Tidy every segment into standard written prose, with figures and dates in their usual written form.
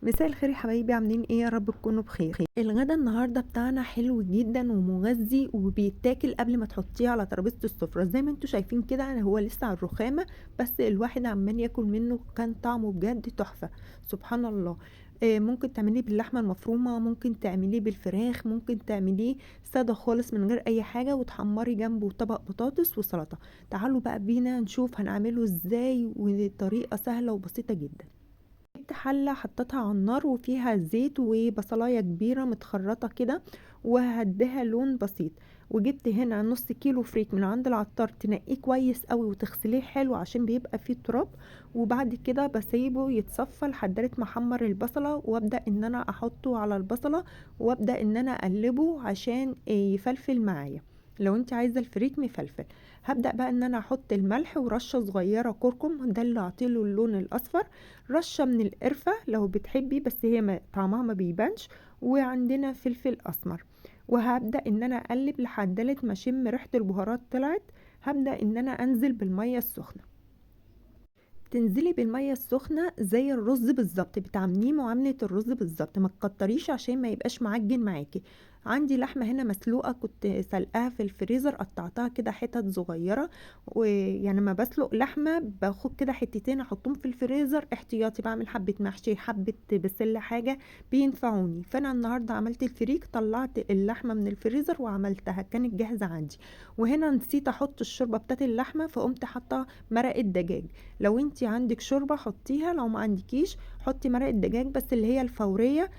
مساء الخير يا حبايبي، عاملين ايه؟ يا رب تكونوا بخير. الغدا النهارده بتاعنا حلو جدا ومغذي وبيتاكل قبل ما تحطيه على ترابيزه السفره. زي ما انتوا شايفين كده هو لسه على الرخامه، بس الواحد عمال ياكل منه، كان طعمه بجد تحفه. سبحان الله. ممكن تعمليه باللحمه المفرومه، ممكن تعمليه بالفراخ، ممكن تعمليه ساده خالص من غير اي حاجه، وتحمري جنبه طبق بطاطس وسلطه. تعالوا بقى بينا نشوف هنعمله ازاي، وطريقه سهله وبسيطه جدا. جبت حلة حطيتها على النار وفيها زيت وبصلاية كبيرة متخرطة كده، وهديها لون بسيط. وجبت هنا نص كيلو فريك من عند العطار، تنقيه كويس قوي وتغسليه حلو عشان بيبقى فيه تراب. وبعد كده بسيبه يتصفى لحد ما احمر البصلة، وابدا ان انا احطه على البصلة، وابدا ان انا اقلبه عشان يفلفل معايا. لو انت عايزه الفريك مفلفل، هبدا بقى ان انا احط الملح ورشه صغيره كركم، ده اللي اعطيله اللون الاصفر. رشة من القرفة لو بتحبي، بس هي طعمها ما بيبانش. وعندنا فلفل اسمر. وهبدأ ان انا اقلب لحد ما اشم ريحة البهارات طلعت. هبدأ ان انا انزل بالمية السخنة. تنزلي بالمية السخنة زي الرز بالظبط، بتعامليه معاملة الرز بالظبط، ما تكتريش عشان ما يبقاش معجن معاكي. عندي لحمة هنا مسلوقة، كنت سلقاها في الفريزر، قطعتها كده حتت صغيرة. ويعني ما بسلق لحمة باخد كده حتتين احطهم في الفريزر احتياطي، بعمل حبة محشي، حبة بسلة، حاجة بينفعوني. فانا النهاردة عملت الفريك، طلعت اللحمة من الفريزر وعملتها، كانت جاهزة عندي. وهنا نسيت احط الشوربة بتاعت اللحمة، فقمت حاطة مرقة دجاج. لو انتي عندك شوربة حطيها، لو ما عندكيش حطي مرقة دجاج بس اللي هي الفورية.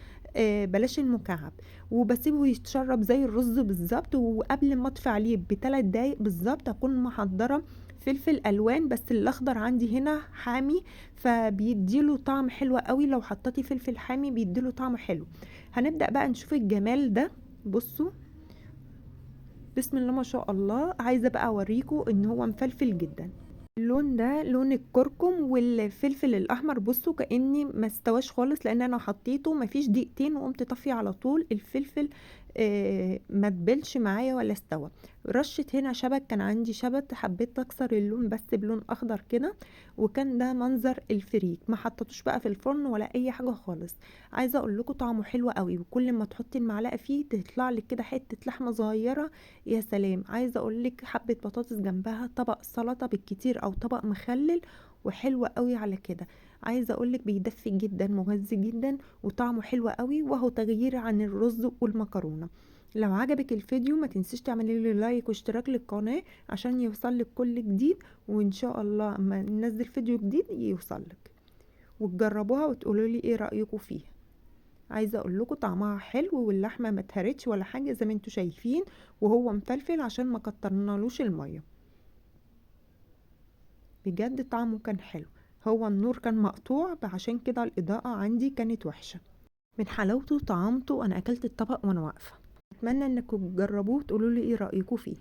بلاش المكعب. وبسيبه يتشرب زي الرز بالظبط. وقبل ما اطفي عليه ب3 دقايق بالظبط اكون محضرة فلفل الوان، بس الاخضر عندي هنا حامي، فبيديله طعم حلو قوي. لو حطيتي فلفل حامي بيديله طعم حلو. هنبدأ بقى نشوف الجمال ده. بصوا، بسم الله ما شاء الله. عايزة بقى اوريكم ان هو مفلفل جدا. اللون ده لون الكركم والفلفل الاحمر. بصوا كاني ما استواش خالص، لان انا حطيته مفيش دقيقتين وقمت طافيه على طول. الفلفل ما تبلش معايا ولا استوى. رشه هنا شبت، كان عندي شبت، حبيت اكسر اللون بس بلون اخضر كده. وكان ده منظر الفريك، ما حطيتوش بقى في الفرن ولا اي حاجه خالص. عايزه اقول لكم طعمه حلو قوي، وكل ما تحطي المعلقه فيه تطلع لك كده حته لحمه صغيره. يا سلام. عايزه اقول لك حبه بطاطس جنبها، طبق سلطه بالكتير او طبق مخلل، وحلوه قوي على كده. عايزه اقول لك بيدفي جدا، مغذي جدا، وطعمه حلو قوي، وهو تغيير عن الرز والمكرونه. لو عجبك الفيديو ما تنسيش تعملي لي لايك واشتراك للقناه عشان يوصل لك كل جديد، وان شاء الله اما ننزل فيديو جديد يوصل لك. وتجربوها وتقولوا لي ايه رايكم فيها. عايزه اقول لكم طعمها حلو، واللحمه ما اتهرتش ولا حاجه زي ما انتوا شايفين. وهو مفلفل عشان ما كترنالوش الميه. بجد طعمه كان حلو. هو النور كان مقطوع، عشان كده الاضاءه عندي كانت وحشه. من حلاوته وطعامته انا اكلت الطبق وانا واقفه. اتمنى انكم تجربوه وتقولوا لي ايه رايكم فيه.